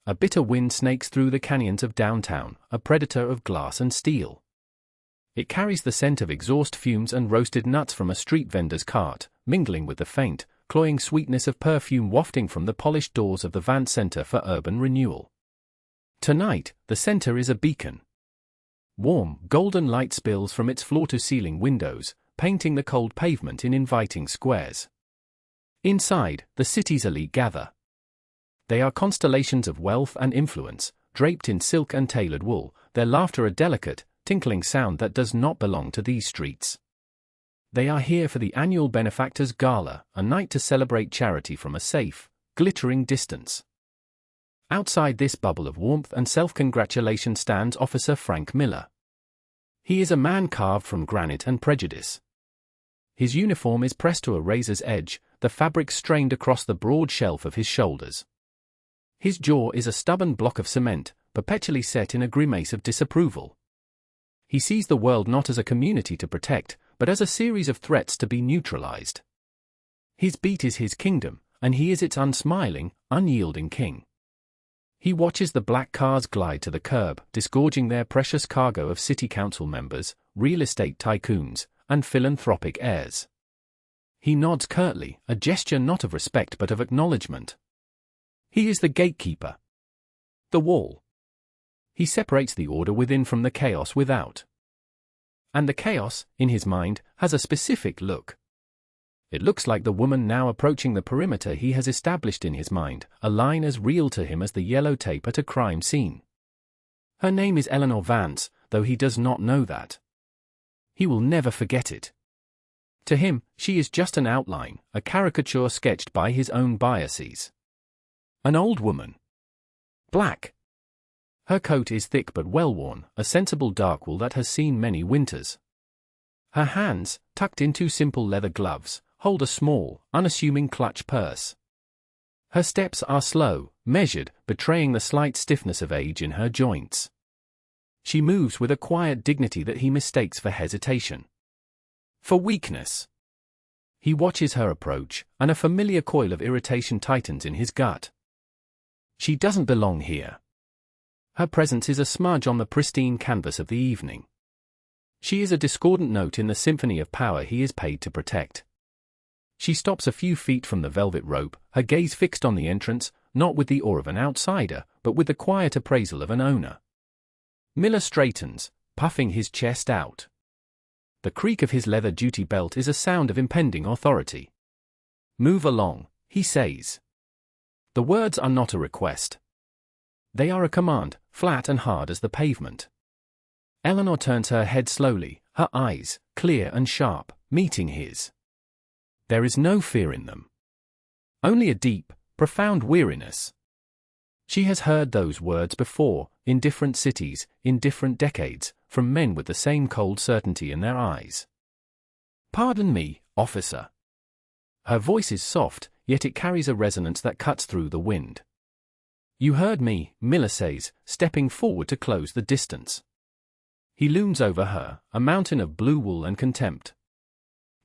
A bitter wind snakes through the canyons of downtown, a predator of glass and steel. It carries the scent of exhaust fumes and roasted nuts from a street vendor's cart, mingling with the faint, cloying sweetness of perfume wafting from the polished doors of the Vance Center for Urban Renewal. Tonight, the center is a beacon. Warm, golden light spills from its floor-to-ceiling windows, painting the cold pavement in inviting squares. Inside, the city's elite gather. They are constellations of wealth and influence, draped in silk and tailored wool, their laughter a delicate, tinkling sound that does not belong to these streets. They are here for the annual Benefactors Gala, a night to celebrate charity from a safe, glittering distance. Outside this bubble of warmth and self-congratulation stands Officer Frank Miller. He is a man carved from granite and prejudice. His uniform is pressed to a razor's edge, the fabric strained across the broad shelf of his shoulders. His jaw is a stubborn block of cement, perpetually set in a grimace of disapproval. He sees the world not as a community to protect, but as a series of threats to be neutralized. His beat is his kingdom, and he is its unsmiling, unyielding king. He watches the black cars glide to the curb, disgorging their precious cargo of city council members, real estate tycoons, and philanthropic heirs. He nods curtly, a gesture not of respect but of acknowledgement. He is the gatekeeper. The wall. He separates the order within from the chaos without. And the chaos, in his mind, has a specific look. It looks like the woman now approaching the perimeter he has established in his mind, a line as real to him as the yellow tape at a crime scene. Her name is Eleanor Vance, though he does not know that. He will never forget it. To him, she is just an outline, a caricature sketched by his own biases. An old woman. Black. Her coat is thick but well-worn, a sensible dark wool that has seen many winters. Her hands, tucked into simple leather gloves, hold a small, unassuming clutch purse. Her steps are slow, measured, betraying the slight stiffness of age in her joints. She moves with a quiet dignity that he mistakes for hesitation. For weakness. He watches her approach, and a familiar coil of irritation tightens in his gut. She doesn't belong here. Her presence is a smudge on the pristine canvas of the evening. She is a discordant note in the symphony of power he is paid to protect. She stops a few feet from the velvet rope, her gaze fixed on the entrance, not with the awe of an outsider, but with the quiet appraisal of an owner. Miller straightens, puffing his chest out. The creak of his leather duty belt is a sound of impending authority. "Move along," he says. The words are not a request. They are a command, flat and hard as the pavement. Eleanor turns her head slowly, her eyes, clear and sharp, meeting his. There is no fear in them. Only a deep, profound weariness. She has heard those words before, in different cities, in different decades, from men with the same cold certainty in their eyes. "Pardon me, officer." Her voice is soft, yet it carries a resonance that cuts through the wind. "You heard me," Miller says, stepping forward to close the distance. He looms over her, a mountain of blue wool and contempt.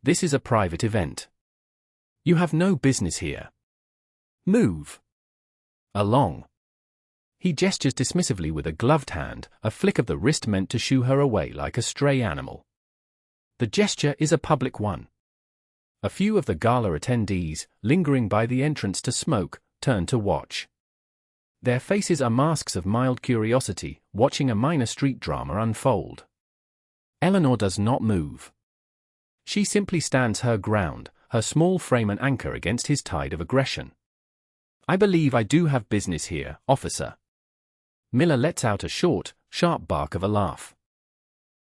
"This is a private event. You have no business here. Move along." He gestures dismissively with a gloved hand, a flick of the wrist meant to shoo her away like a stray animal. The gesture is a public one. A few of the gala attendees, lingering by the entrance to smoke, turn to watch. Their faces are masks of mild curiosity, watching a minor street drama unfold. Eleanor does not move. She simply stands her ground, her small frame an anchor against his tide of aggression. "I believe I do have business here, officer." Miller lets out a short, sharp bark of a laugh.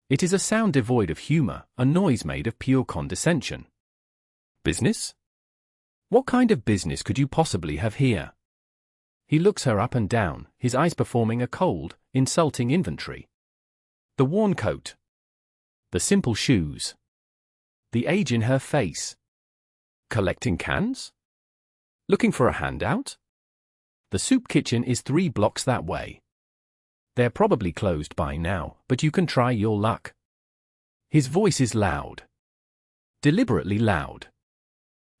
It is a sound devoid of humor, a noise made of pure condescension. "Business? What kind of business could you possibly have here?" He looks her up and down, his eyes performing a cold, insulting inventory. The worn coat. The simple shoes. The age in her face. Collecting cans? Looking for a handout? The soup kitchen is 3 blocks that way. They're probably closed by now, but you can try your luck. His voice is loud. Deliberately loud.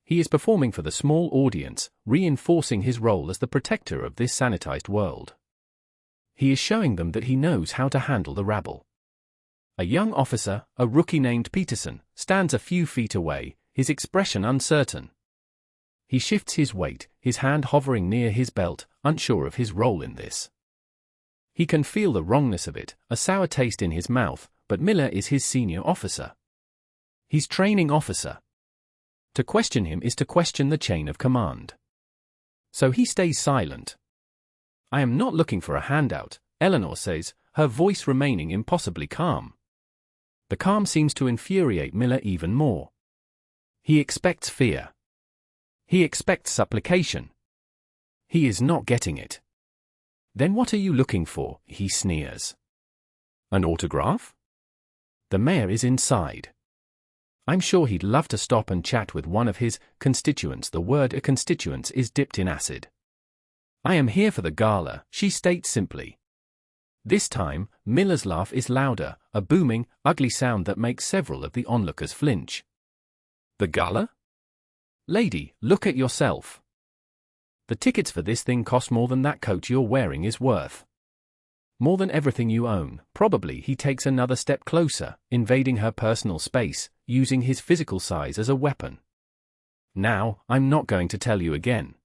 He is performing for the small audience, reinforcing his role as the protector of this sanitized world. He is showing them that he knows how to handle the rabble. A young officer, a rookie named Peterson, stands a few feet away, his expression uncertain. He shifts his weight, his hand hovering near his belt, unsure of his role in this. He can feel the wrongness of it, a sour taste in his mouth, but Miller is his senior officer. His training officer. To question him is to question the chain of command. So he stays silent. "I am not looking for a handout," Eleanor says, her voice remaining impossibly calm. The calm seems to infuriate Miller even more. He expects fear. He expects supplication. He is not getting it. "Then what are you looking for?" he sneers. "An autograph?" The mayor is inside. I'm sure he'd love to stop and chat with one of his constituents. The word constituents is dipped in acid. "I am here for the gala," she states simply. This time, Miller's laugh is louder, a booming, ugly sound that makes several of the onlookers flinch. "The gala? Lady, look at yourself. The tickets for this thing cost more than that coat you're wearing is worth. More than everything you own." Probably he takes another step closer, invading her personal space, using his physical size as a weapon. "Now, I'm not going to tell you again.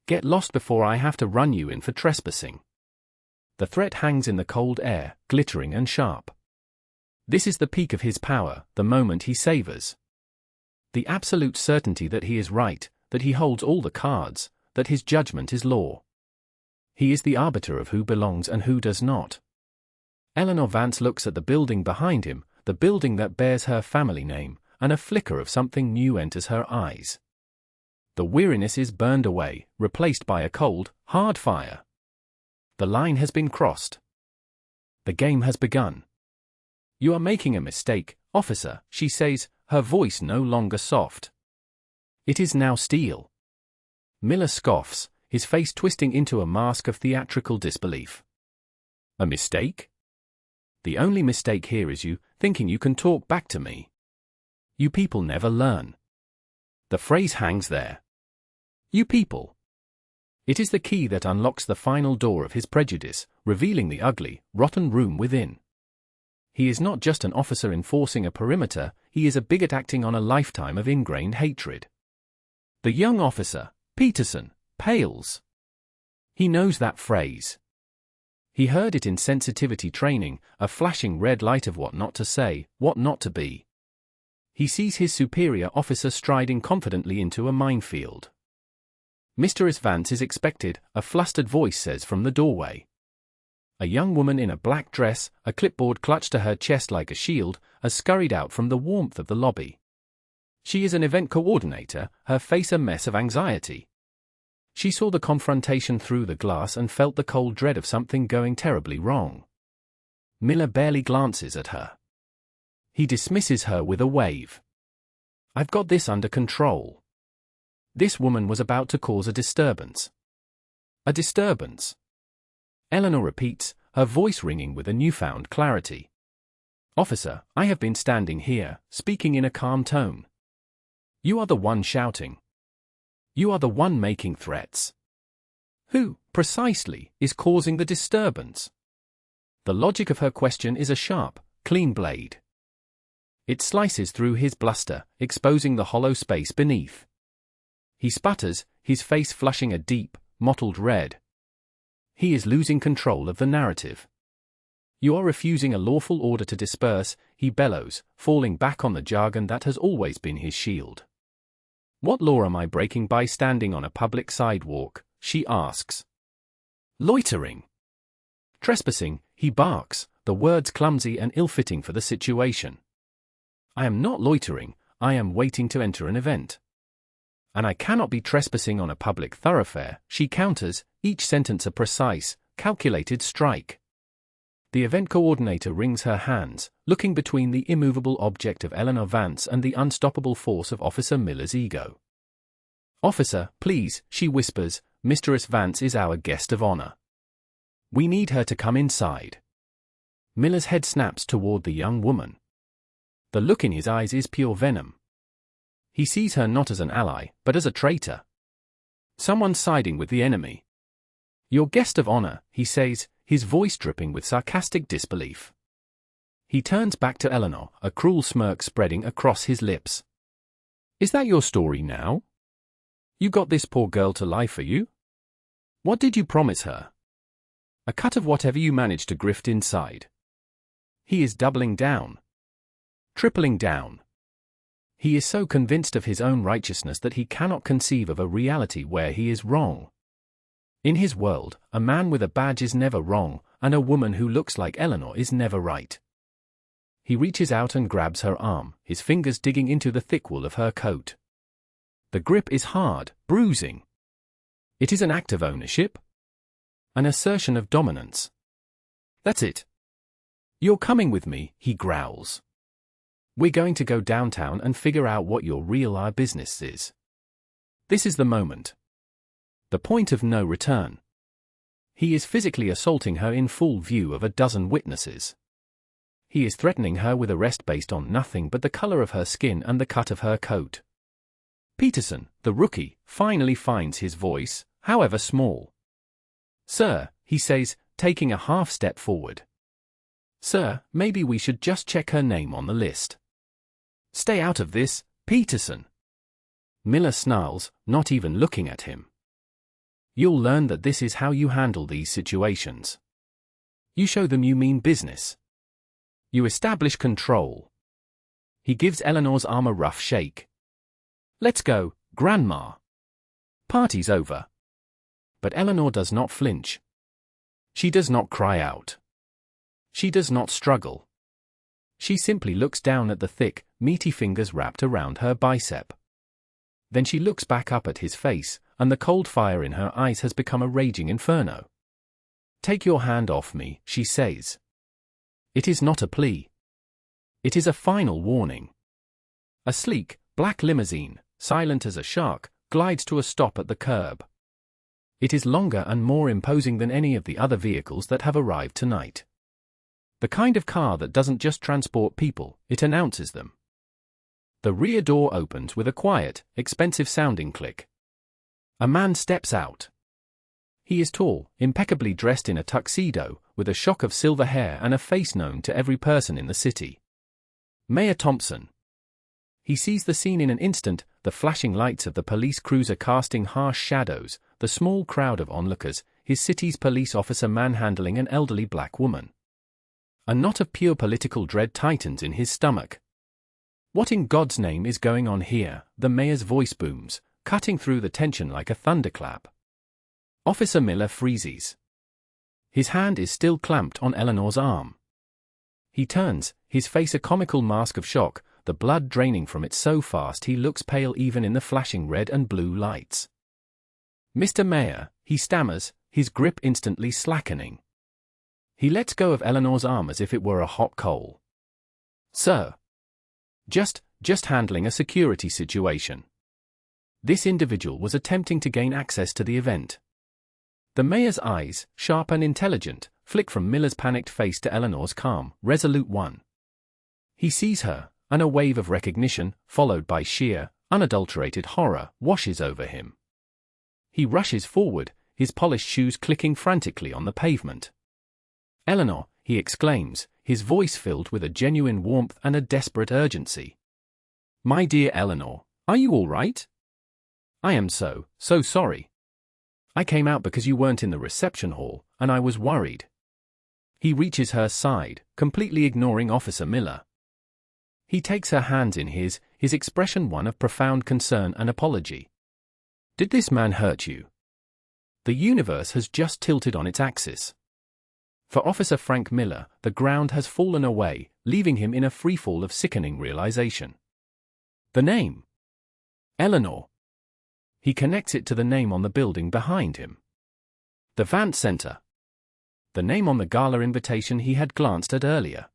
Get lost before I have to run you in for trespassing." The threat hangs in the cold air, glittering and sharp. This is the peak of his power, the moment he savors. The absolute certainty that he is right, that he holds all the cards, that his judgment is law. He is the arbiter of who belongs and who does not. Eleanor Vance looks at the building behind him, the building that bears her family name, and a flicker of something new enters her eyes. The weariness is burned away, replaced by a cold, hard fire. The line has been crossed. The game has begun. "You are making a mistake, officer," she says, her voice no longer soft. It is now steel. Miller scoffs, his face twisting into a mask of theatrical disbelief. "A mistake? The only mistake here is you thinking you can talk back to me. You people never learn." The phrase hangs there. You people. It is the key that unlocks the final door of his prejudice, revealing the ugly, rotten room within. He is not just an officer enforcing a perimeter, he is a bigot acting on a lifetime of ingrained hatred. The young officer, Peterson, pales. He knows that phrase. He heard it in sensitivity training, a flashing red light of what not to say, what not to be. He sees his superior officer striding confidently into a minefield. "Mr. Vance is expected," a flustered voice says from the doorway. A young woman in a black dress, a clipboard clutched to her chest like a shield, has scurried out from the warmth of the lobby. She is an event coordinator, her face a mess of anxiety. She saw the confrontation through the glass and felt the cold dread of something going terribly wrong. Miller barely glances at her. He dismisses her with a wave. "I've got this under control." This woman was about to cause a disturbance. A disturbance. Eleanor repeats, her voice ringing with a newfound clarity. "Officer, I have been standing here, speaking in a calm tone. You are the one shouting. You are the one making threats. Who, precisely, is causing the disturbance?" The logic of her question is a sharp, clean blade. It slices through his bluster, exposing the hollow space beneath. He sputters, his face flushing a deep, mottled red. He is losing control of the narrative. "You are refusing a lawful order to disperse," he bellows, falling back on the jargon that has always been his shield. "What law am I breaking by standing on a public sidewalk?" she asks. "Loitering. Trespassing," he barks, the words clumsy and ill-fitting for the situation. "I am not loitering, I am waiting to enter an event. And I cannot be trespassing on a public thoroughfare," she counters, each sentence a precise, calculated strike. The event coordinator wrings her hands, looking between the immovable object of Eleanor Vance and the unstoppable force of Officer Miller's ego. "Officer, please," she whispers, "Mistress Vance is our guest of honor. We need her to come inside." Miller's head snaps toward the young woman. The look in his eyes is pure venom. He sees her not as an ally, but as a traitor. Someone siding with the enemy. "Your guest of honor," he says, his voice dripping with sarcastic disbelief. He turns back to Eleanor, a cruel smirk spreading across his lips. "Is that your story now? You got this poor girl to lie for you? What did you promise her? A cut of whatever you managed to grift inside." He is doubling down. Tripling down. He is so convinced of his own righteousness that he cannot conceive of a reality where he is wrong. In his world, a man with a badge is never wrong, and a woman who looks like Eleanor is never right. He reaches out and grabs her arm, his fingers digging into the thick wool of her coat. The grip is hard, bruising. It is an act of ownership. An assertion of dominance. "That's it. You're coming with me," he growls. "We're going to go downtown and figure out what your real business is. This is the moment. The point of no return." He is physically assaulting her in full view of a dozen witnesses. He is threatening her with arrest based on nothing but the color of her skin and the cut of her coat. Peterson, the rookie, finally finds his voice, however small. "Sir," he says, taking a half step forward. "Sir, maybe we should just check her name on the list." "Stay out of this, Peterson." Miller snarls, not even looking at him. "You'll learn that this is how you handle these situations. You show them you mean business. You establish control." He gives Eleanor's arm a rough shake. "Let's go, Grandma. Party's over." But Eleanor does not flinch. She does not cry out. She does not struggle. She simply looks down at the thick, meaty fingers wrapped around her bicep. Then she looks back up at his face, and the cold fire in her eyes has become a raging inferno. "Take your hand off me," she says. It is not a plea. It is a final warning. A sleek, black limousine, silent as a shark, glides to a stop at the curb. It is longer and more imposing than any of the other vehicles that have arrived tonight. The kind of car that doesn't just transport people, it announces them. The rear door opens with a quiet, expensive-sounding click. A man steps out. He is tall, impeccably dressed in a tuxedo, with a shock of silver hair and a face known to every person in the city. Mayor Thompson. He sees the scene in an instant, the flashing lights of the police cruiser casting harsh shadows, the small crowd of onlookers, his city's police officer manhandling an elderly black woman. A knot of pure political dread tightens in his stomach. What in God's name is going on here? The mayor's voice booms, cutting through the tension like a thunderclap. Officer Miller freezes. His hand is still clamped on Eleanor's arm. He turns, his face a comical mask of shock, the blood draining from it so fast he looks pale even in the flashing red and blue lights. "Mr. Mayor," he stammers, his grip instantly slackening. He lets go of Eleanor's arm as if it were a hot coal. "Sir. Just handling a security situation." This individual was attempting to gain access to the event. The mayor's eyes, sharp and intelligent, flick from Miller's panicked face to Eleanor's calm, resolute one. He sees her, and a wave of recognition, followed by sheer, unadulterated horror, washes over him. He rushes forward, his polished shoes clicking frantically on the pavement. "Eleanor," he exclaims, his voice filled with a genuine warmth and a desperate urgency. "My dear Eleanor, are you all right? I am so sorry. I came out because you weren't in the reception hall, and I was worried." He reaches her side, completely ignoring Officer Miller. He takes her hands in his expression one of profound concern and apology. "Did this man hurt you?" The universe has just tilted on its axis. For Officer Frank Miller, the ground has fallen away, leaving him in a freefall of sickening realization. The name. Eleanor. He connects it to the name on the building behind him. The Vance Center. The name on the gala invitation he had glanced at earlier.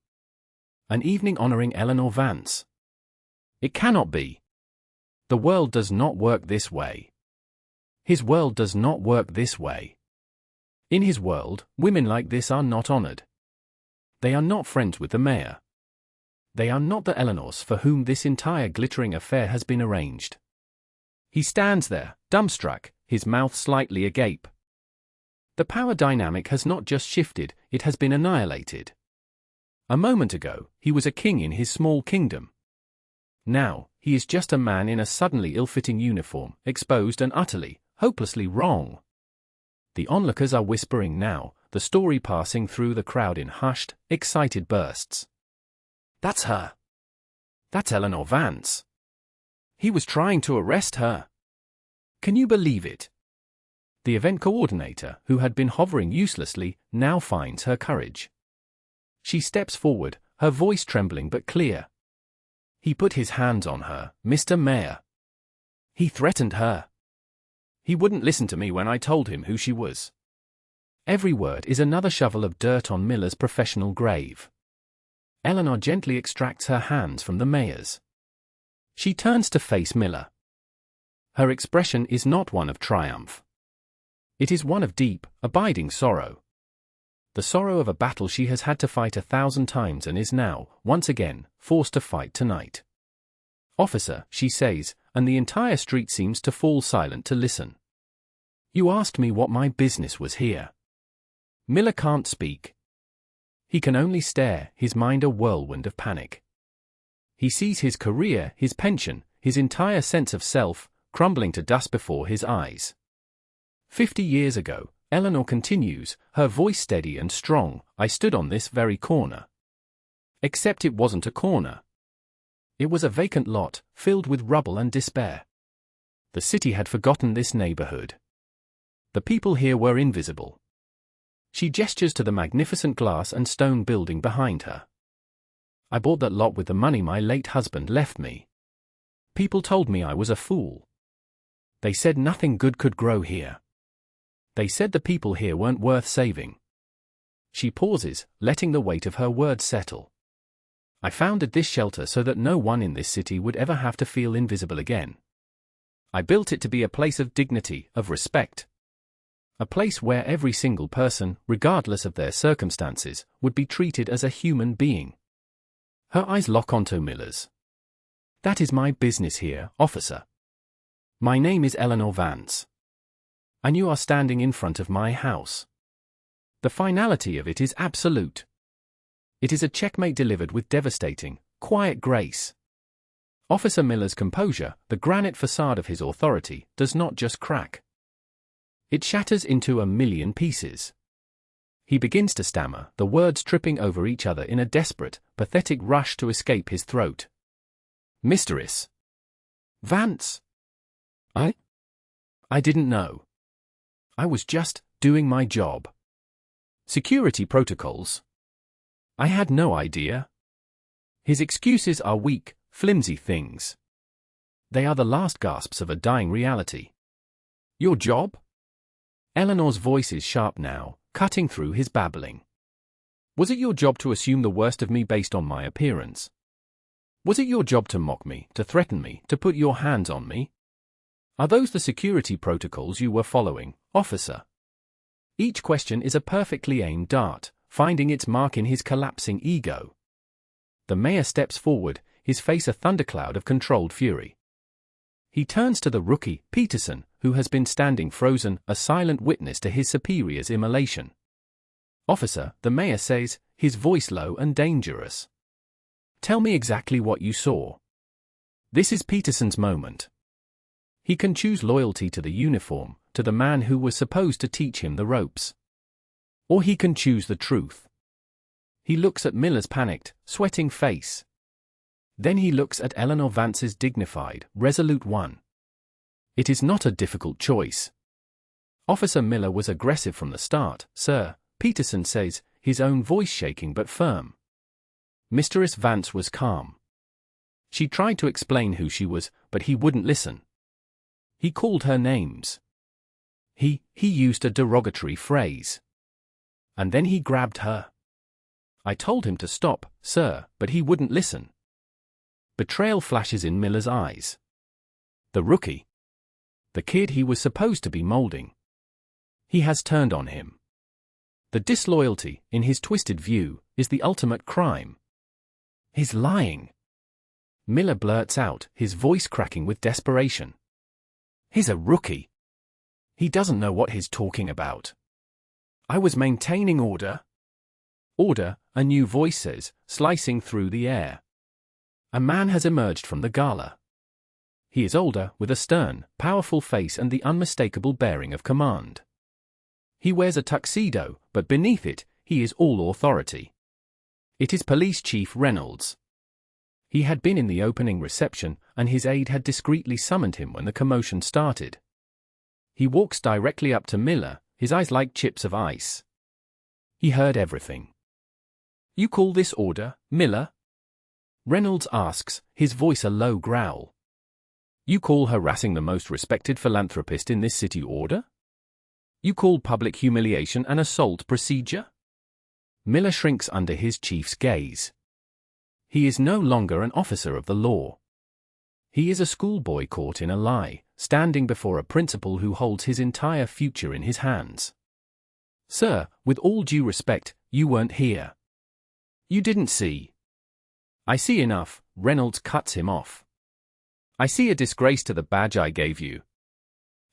An evening honoring Eleanor Vance. It cannot be. The world does not work this way. His world does not work this way. In his world, women like this are not honored. They are not friends with the mayor. They are not the Eleanors for whom this entire glittering affair has been arranged. He stands there, dumbstruck, his mouth slightly agape. The power dynamic has not just shifted, it has been annihilated. A moment ago, he was a king in his small kingdom. Now, he is just a man in a suddenly ill-fitting uniform, exposed and utterly, hopelessly wrong. The onlookers are whispering now, the story passing through the crowd in hushed, excited bursts. That's her. That's Eleanor Vance. He was trying to arrest her. Can you believe it? The event coordinator, who had been hovering uselessly, now finds her courage. She steps forward, her voice trembling but clear. He put his hands on her, Mr. Mayor. He threatened her. He wouldn't listen to me when I told him who she was. Every word is another shovel of dirt on Miller's professional grave. Eleanor gently extracts her hands from the mayor's. She turns to face Miller. Her expression is not one of triumph. It is one of deep, abiding sorrow. The sorrow of a battle she has had to fight 1,000 times and is now, once again, forced to fight tonight. Officer, she says, and the entire street seems to fall silent to listen. You asked me what my business was here. Miller can't speak. He can only stare, his mind a whirlwind of panic. He sees his career, his pension, his entire sense of self, crumbling to dust before his eyes. 50 years ago, Eleanor continues, her voice steady and strong, I stood on this very corner. Except it wasn't a corner. It was a vacant lot, filled with rubble and despair. The city had forgotten this neighborhood. The people here were invisible. She gestures to the magnificent glass and stone building behind her. I bought that lot with the money my late husband left me. People told me I was a fool. They said nothing good could grow here. They said the people here weren't worth saving. She pauses, letting the weight of her words settle. I founded this shelter so that no one in this city would ever have to feel invisible again. I built it to be a place of dignity, of respect. A place where every single person, regardless of their circumstances, would be treated as a human being. Her eyes lock onto Miller's. That is my business here, officer. My name is Eleanor Vance. And you are standing in front of my house. The finality of it is absolute. It is a checkmate delivered with devastating, quiet grace. Officer Miller's composure, the granite facade of his authority, does not just crack. It shatters into a million pieces. He begins to stammer, the words tripping over each other in a desperate, pathetic rush to escape his throat. Mistress Vance. I didn't know. I was just doing my job. Security protocols. I had no idea. His excuses are weak, flimsy things. They are the last gasps of a dying reality. Your job? Eleanor's voice is sharp now, cutting through his babbling. Was it your job to assume the worst of me based on my appearance? Was it your job to mock me, to threaten me, to put your hands on me? Are those the security protocols you were following, officer? Each question is a perfectly aimed dart, finding its mark in his collapsing ego. The mayor steps forward, his face a thundercloud of controlled fury. He turns to the rookie, Peterson, who has been standing frozen, a silent witness to his superior's immolation. Officer, the mayor says, his voice low and dangerous. Tell me exactly what you saw. This is Peterson's moment. He can choose loyalty to the uniform, to the man who was supposed to teach him the ropes. Or he can choose the truth. He looks at Miller's panicked, sweating face. Then he looks at Eleanor Vance's dignified, resolute one. It is not a difficult choice. Officer Miller was aggressive from the start, sir, Peterson says, his own voice shaking but firm. Mistress Vance was calm. She tried to explain who she was, but he wouldn't listen. He called her names. He used a derogatory phrase. And then he grabbed her. I told him to stop, sir, but he wouldn't listen. Betrayal flashes in Miller's eyes. The rookie. The kid he was supposed to be molding. He has turned on him. The disloyalty, in his twisted view, is the ultimate crime. He's lying. Miller blurts out, his voice cracking with desperation. He's a rookie. He doesn't know what he's talking about. I was maintaining order. Order, a new voice says, slicing through the air. A man has emerged from the gala. He is older, with a stern, powerful face and the unmistakable bearing of command. He wears a tuxedo, but beneath it, he is all authority. It is Police Chief Reynolds. He had been in the opening reception, and his aide had discreetly summoned him when the commotion started. He walks directly up to Miller, his eyes like chips of ice. He heard everything. You call this order, Miller? Reynolds asks, his voice a low growl. You call harassing the most respected philanthropist in this city order? You call public humiliation an assault procedure? Miller shrinks under his chief's gaze. He is no longer an officer of the law. He is a schoolboy caught in a lie, standing before a principal who holds his entire future in his hands. Sir, with all due respect, you weren't here. You didn't see. I see enough, Reynolds cuts him off. I see a disgrace to the badge I gave you.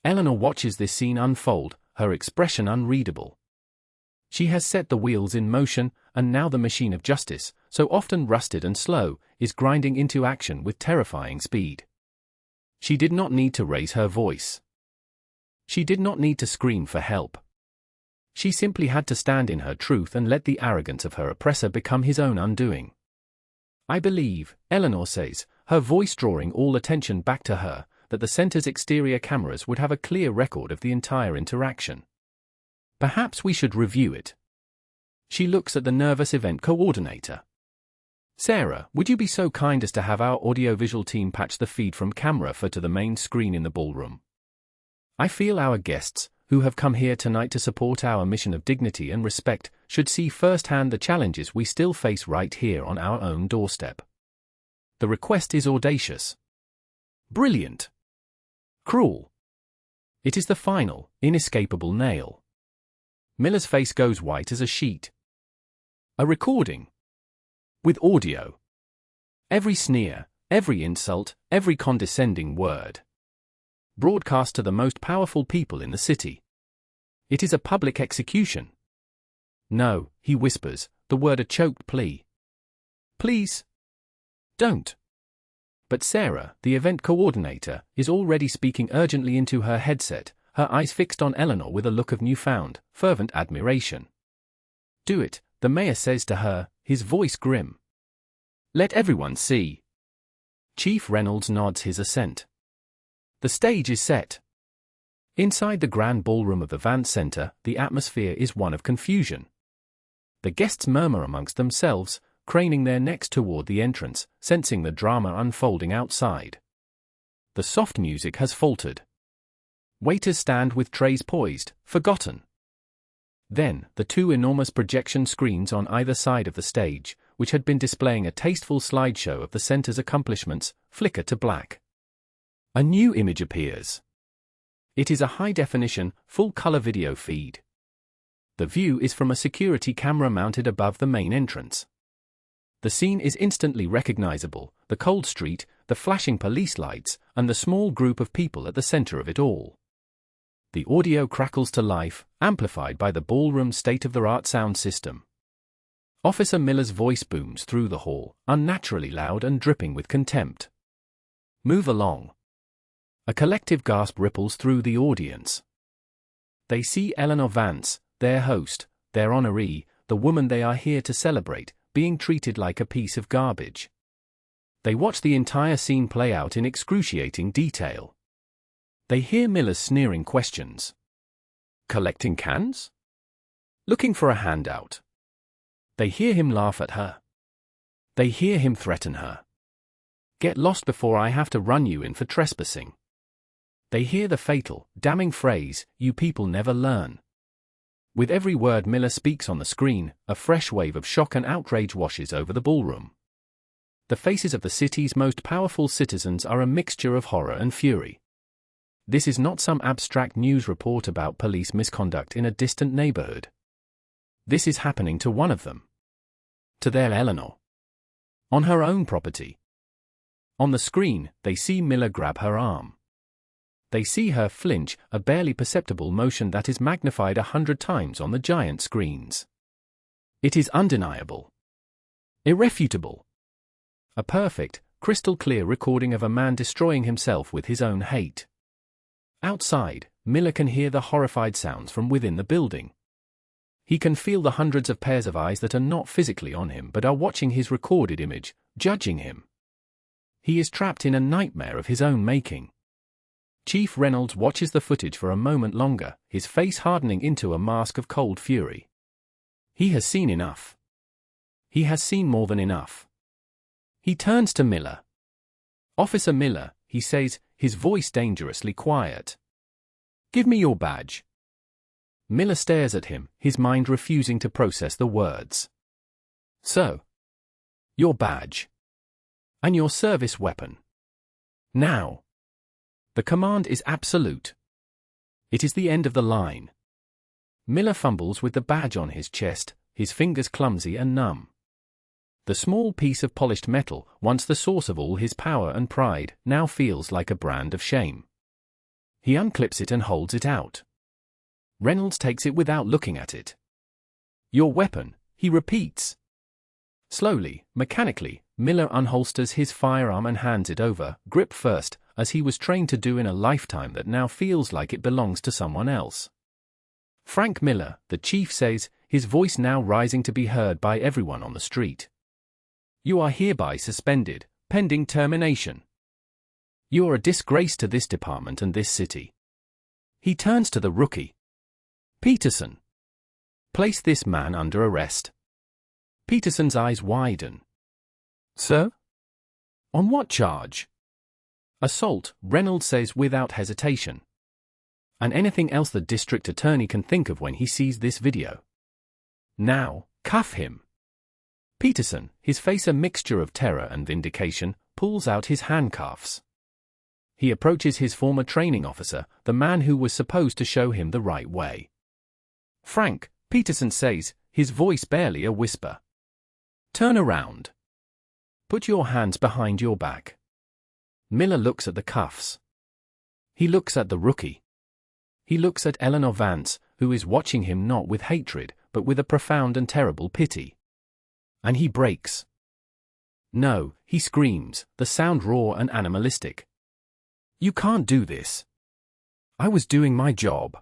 Eleanor watches this scene unfold, her expression unreadable. She has set the wheels in motion, and now the machine of justice, so often rusted and slow, is grinding into action with terrifying speed. She did not need to raise her voice. She did not need to scream for help. She simply had to stand in her truth and let the arrogance of her oppressor become his own undoing. I believe, Eleanor says, her voice drawing all attention back to her, that the center's exterior cameras would have a clear record of the entire interaction. Perhaps we should review it. She looks at the nervous event coordinator. Sarah, would you be so kind as to have our audiovisual team patch the feed from camera to the main screen in the ballroom? I feel our guests, who have come here tonight to support our mission of dignity and respect, should see firsthand the challenges we still face right here on our own doorstep. The request is audacious. Brilliant. Cruel. It is the final, inescapable nail. Miller's face goes white as a sheet. A recording. With audio. Every sneer, every insult, every condescending word. Broadcast to the most powerful people in the city. It is a public execution. No, he whispers, the word a choked plea. Please. Don't. But Sarah, the event coordinator, is already speaking urgently into her headset, her eyes fixed on Eleanor with a look of newfound, fervent admiration. Do it, the mayor says to her, his voice grim. Let everyone see. Chief Reynolds nods his assent. The stage is set. Inside the grand ballroom of the Vance Center, the atmosphere is one of confusion. The guests murmur amongst themselves, craning their necks toward the entrance, sensing the drama unfolding outside. The soft music has faltered. Waiters stand with trays poised, forgotten. Then, the two enormous projection screens on either side of the stage, which had been displaying a tasteful slideshow of the center's accomplishments, flicker to black. A new image appears. It is a high-definition, full-color video feed. The view is from a security camera mounted above the main entrance. The scene is instantly recognizable, the cold street, the flashing police lights, and the small group of people at the center of it all. The audio crackles to life, amplified by the ballroom's state-of-the-art sound system. Officer Miller's voice booms through the hall, unnaturally loud and dripping with contempt. Move along. A collective gasp ripples through the audience. They see Eleanor Vance, their host, their honoree, the woman they are here to celebrate, being treated like a piece of garbage. They watch the entire scene play out in excruciating detail. They hear Miller's sneering questions. Collecting cans? Looking for a handout. They hear him laugh at her. They hear him threaten her. Get lost before I have to run you in for trespassing. They hear the fatal, damning phrase, you people never learn. With every word Miller speaks on the screen, a fresh wave of shock and outrage washes over the ballroom. The faces of the city's most powerful citizens are a mixture of horror and fury. This is not some abstract news report about police misconduct in a distant neighborhood. This is happening to one of them. To their Eleanor. On her own property. On the screen, they see Miller grab her arm. They see her flinch, a barely perceptible motion that is magnified 100 times on the giant screens. It is undeniable. Irrefutable. A perfect, crystal-clear recording of a man destroying himself with his own hate. Outside, Miller can hear the horrified sounds from within the building. He can feel the hundreds of pairs of eyes that are not physically on him but are watching his recorded image, judging him. He is trapped in a nightmare of his own making. Chief Reynolds watches the footage for a moment longer, his face hardening into a mask of cold fury. He has seen enough. He has seen more than enough. He turns to Miller. "Officer Miller," he says, his voice dangerously quiet. "Give me your badge." Miller stares at him, his mind refusing to process the words. "So, your badge. And your service weapon. Now." The command is absolute. It is the end of the line. Miller fumbles with the badge on his chest, his fingers clumsy and numb. The small piece of polished metal, once the source of all his power and pride, now feels like a brand of shame. He unclips it and holds it out. Reynolds takes it without looking at it. "Your weapon," he repeats. Slowly, mechanically, Miller unholsters his firearm and hands it over, grip first, as he was trained to do in a lifetime that now feels like it belongs to someone else. "Frank Miller," the chief says, his voice now rising to be heard by everyone on the street. "You are hereby suspended, pending termination. You are a disgrace to this department and this city." He turns to the rookie. "Peterson. Place this man under arrest." Peterson's eyes widen. "Sir? On what charge?" "Assault," Reynolds says without hesitation. And anything else the district attorney can think of when he sees this video. "Now, cuff him." Peterson, his face a mixture of terror and vindication, pulls out his handcuffs. He approaches his former training officer, the man who was supposed to show him the right way. "Frank," Peterson says, his voice barely a whisper. "Turn around. Put your hands behind your back." Miller looks at the cuffs. He looks at the rookie. He looks at Eleanor Vance, who is watching him not with hatred, but with a profound and terrible pity. And he breaks. "No," he screams, the sound raw and animalistic. "You can't do this. I was doing my job.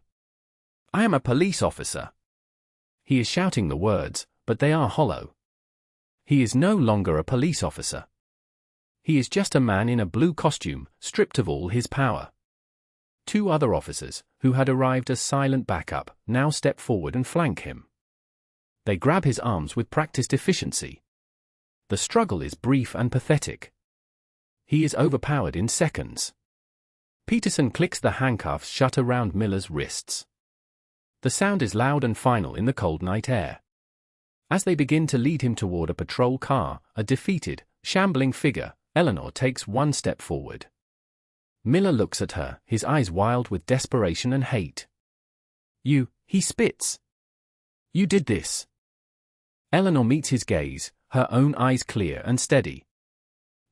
I am a police officer." He is shouting the words, but they are hollow. He is no longer a police officer. He is just a man in a blue costume, stripped of all his power. Two other officers, who had arrived as silent backup, now step forward and flank him. They grab his arms with practiced efficiency. The struggle is brief and pathetic. He is overpowered in seconds. Peterson clicks the handcuffs shut around Miller's wrists. The sound is loud and final in the cold night air. As they begin to lead him toward a patrol car, a defeated, shambling figure, Eleanor takes one step forward. Miller looks at her, his eyes wild with desperation and hate. "You," he spits. "You did this." Eleanor meets his gaze, her own eyes clear and steady.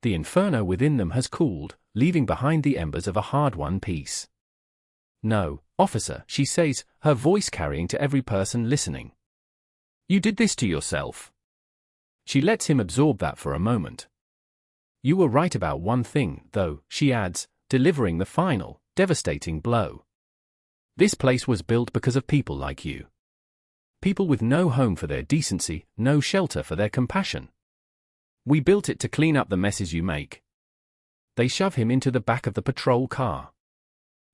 The inferno within them has cooled, leaving behind the embers of a hard-won peace. "No, officer," she says, her voice carrying to every person listening. "You did this to yourself." She lets him absorb that for a moment. "You were right about one thing, though," she adds, delivering the final, devastating blow. "This place was built because of people like you. People with no home for their decency, no shelter for their compassion. We built it to clean up the messes you make." They shove him into the back of the patrol car.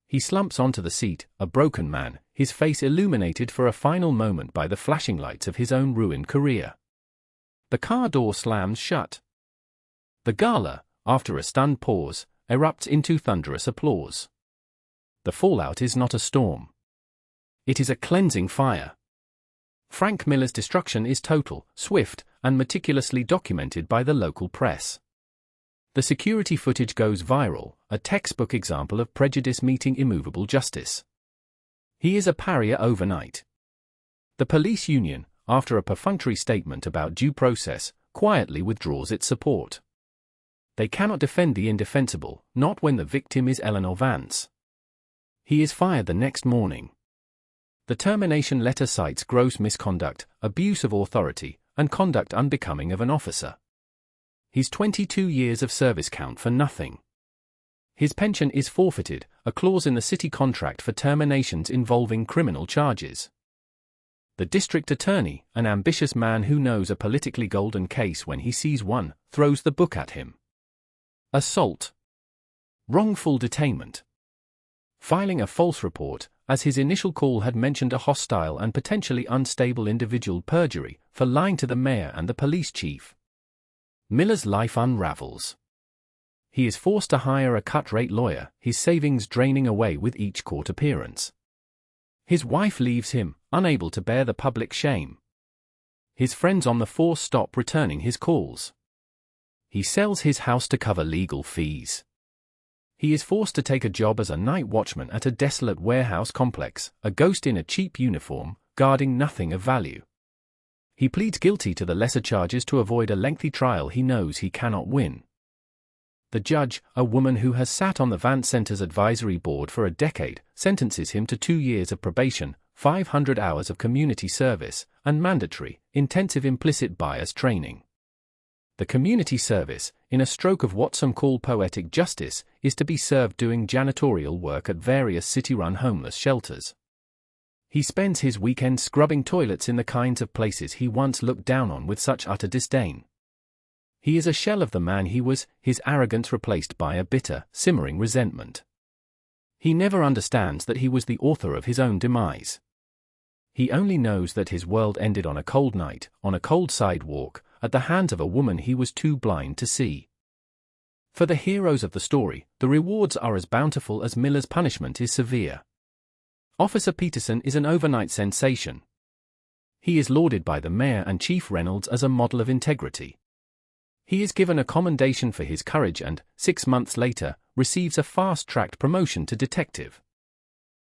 He slumps onto the seat, a broken man, his face illuminated for a final moment by the flashing lights of his own ruined career. The car door slams shut. The gala, after a stunned pause, erupts into thunderous applause. The fallout is not a storm. It is a cleansing fire. Frank Miller's destruction is total, swift, and meticulously documented by the local press. The security footage goes viral, a textbook example of prejudice meeting immovable justice. He is a pariah overnight. The police union, after a perfunctory statement about due process, quietly withdraws its support. They cannot defend the indefensible, not when the victim is Eleanor Vance. He is fired the next morning. The termination letter cites gross misconduct, abuse of authority, and conduct unbecoming of an officer. His 22 years of service count for nothing. His pension is forfeited, a clause in the city contract for terminations involving criminal charges. The district attorney, an ambitious man who knows a politically golden case when he sees one, throws the book at him. Assault. Wrongful detainment. Filing a false report, as his initial call had mentioned a hostile and potentially unstable individual. Perjury, for lying to the mayor and the police chief. Miller's life unravels. He is forced to hire a cut-rate lawyer, his savings draining away with each court appearance. His wife leaves him, unable to bear the public shame. His friends on the force stop returning his calls. He sells his house to cover legal fees. He is forced to take a job as a night watchman at a desolate warehouse complex, a ghost in a cheap uniform, guarding nothing of value. He pleads guilty to the lesser charges to avoid a lengthy trial he knows he cannot win. The judge, a woman who has sat on the Vance Center's advisory board for a decade, sentences him to 2 years of probation, 500 hours of community service, and mandatory, intensive implicit bias training. The community service, in a stroke of what some call poetic justice, is to be served doing janitorial work at various city-run homeless shelters. He spends his weekends scrubbing toilets in the kinds of places he once looked down on with such utter disdain. He is a shell of the man he was, his arrogance replaced by a bitter, simmering resentment. He never understands that he was the author of his own demise. He only knows that his world ended on a cold night, on a cold sidewalk, at the hands of a woman he was too blind to see. For the heroes of the story, the rewards are as bountiful as Miller's punishment is severe. Officer Peterson is an overnight sensation. He is lauded by the mayor and Chief Reynolds as a model of integrity. He is given a commendation for his courage and, 6 months later, receives a fast-tracked promotion to detective.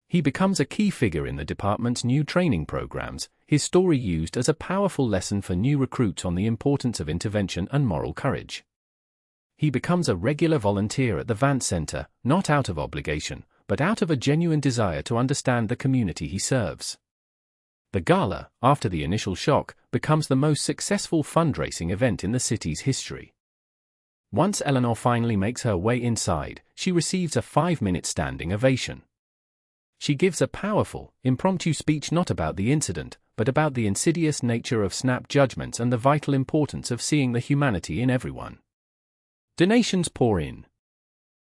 He becomes a key figure in the department's new training programs, his story used as a powerful lesson for new recruits on the importance of intervention and moral courage. He becomes a regular volunteer at the Vance Center, not out of obligation, but out of a genuine desire to understand the community he serves. The gala, after the initial shock, becomes the most successful fundraising event in the city's history. Once Eleanor finally makes her way inside, she receives a 5-minute standing ovation. She gives a powerful, impromptu speech not about the incident, but about the insidious nature of snap judgments and the vital importance of seeing the humanity in everyone. Donations pour in.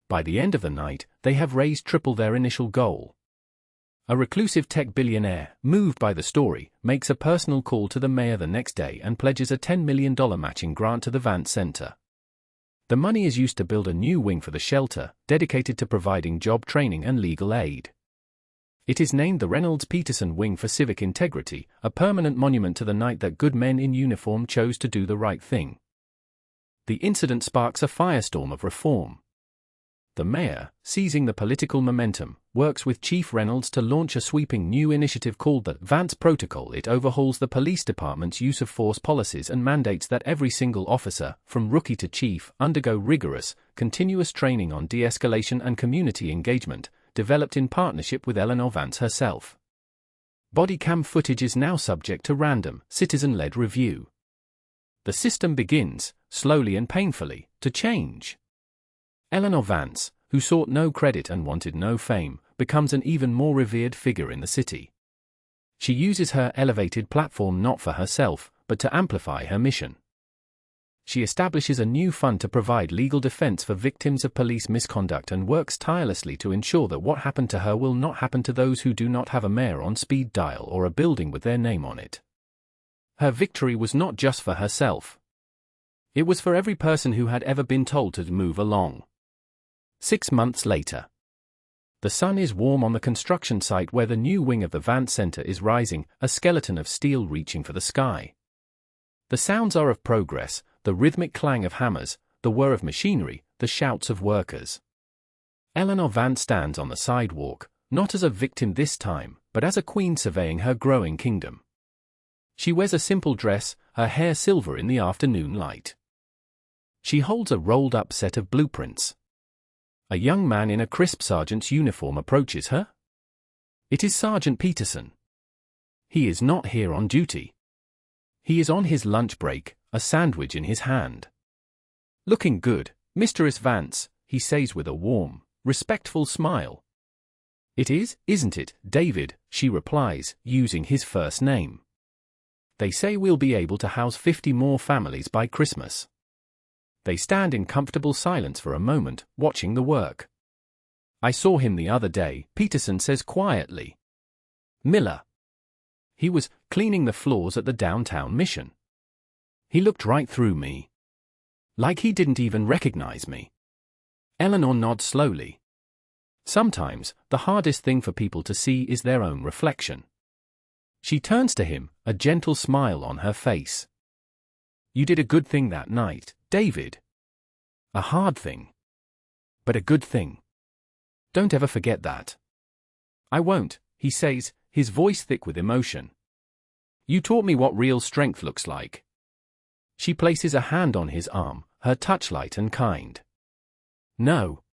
By the end of the night, they have raised triple their initial goal. A reclusive tech billionaire, moved by the story, makes a personal call to the mayor the next day and pledges a $10 million matching grant to the Vance Center. The money is used to build a new wing for the shelter, dedicated to providing job training and legal aid. It is named the Reynolds-Peterson Wing for Civic Integrity, a permanent monument to the night that good men in uniform chose to do the right thing. The incident sparks a firestorm of reform. The mayor, seizing the political momentum, works with Chief Reynolds to launch a sweeping new initiative called the Vance Protocol. It overhauls the police department's use of force policies and mandates that every single officer, from rookie to chief, undergo rigorous, continuous training on de-escalation and community engagement, developed in partnership with Eleanor Vance herself. Body cam footage is now subject to random, citizen-led review. The system begins, slowly and painfully, to change. Eleanor Vance, who sought no credit and wanted no fame, becomes an even more revered figure in the city. She uses her elevated platform not for herself, but to amplify her mission. She establishes a new fund to provide legal defense for victims of police misconduct and works tirelessly to ensure that what happened to her will not happen to those who do not have a mayor on speed dial or a building with their name on it. Her victory was not just for herself. It was for every person who had ever been told to move along. 6 months later. The sun is warm on the construction site where the new wing of the Vance Center is rising, a skeleton of steel reaching for the sky. The sounds are of progress, the rhythmic clang of hammers, the whir of machinery, the shouts of workers. Eleanor Vance stands on the sidewalk, not as a victim this time, but as a queen surveying her growing kingdom. She wears a simple dress, her hair silver in the afternoon light. She holds a rolled-up set of blueprints. A young man in a crisp sergeant's uniform approaches her. It is Sergeant Peterson. He is not here on duty. He is on his lunch break, a sandwich in his hand. "Looking good, Mistress Vance," he says with a warm, respectful smile. "It is, isn't it, David?" she replies, using his first name. "They say we'll be able to house 50 more families by Christmas." They stand in comfortable silence for a moment, watching the work. "I saw him the other day," Peterson says quietly. "Miller. He was cleaning the floors at the downtown mission. He looked right through me. Like he didn't even recognize me." Eleanor nods slowly. Sometimes, the hardest thing for people to see is their own reflection. She turns to him, a gentle smile on her face. "You did a good thing that night, David. A hard thing. But a good thing. Don't ever forget that." "I won't," he says, his voice thick with emotion. "You taught me what real strength looks like." She places a hand on his arm, her touch light and kind. "No.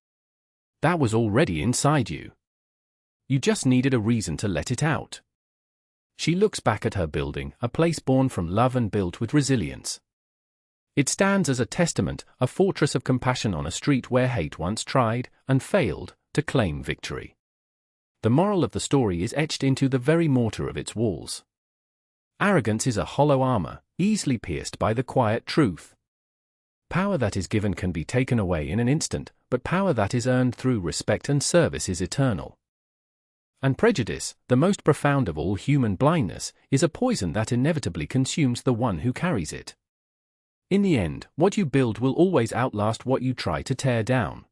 That was already inside you. You just needed a reason to let it out." She looks back at her building, a place born from love and built with resilience. It stands as a testament, a fortress of compassion on a street where hate once tried, and failed, to claim victory. The moral of the story is etched into the very mortar of its walls. Arrogance is a hollow armor, easily pierced by the quiet truth. Power that is given can be taken away in an instant, but power that is earned through respect and service is eternal. And prejudice, the most profound of all human blindness, is a poison that inevitably consumes the one who carries it. In the end, what you build will always outlast what you try to tear down.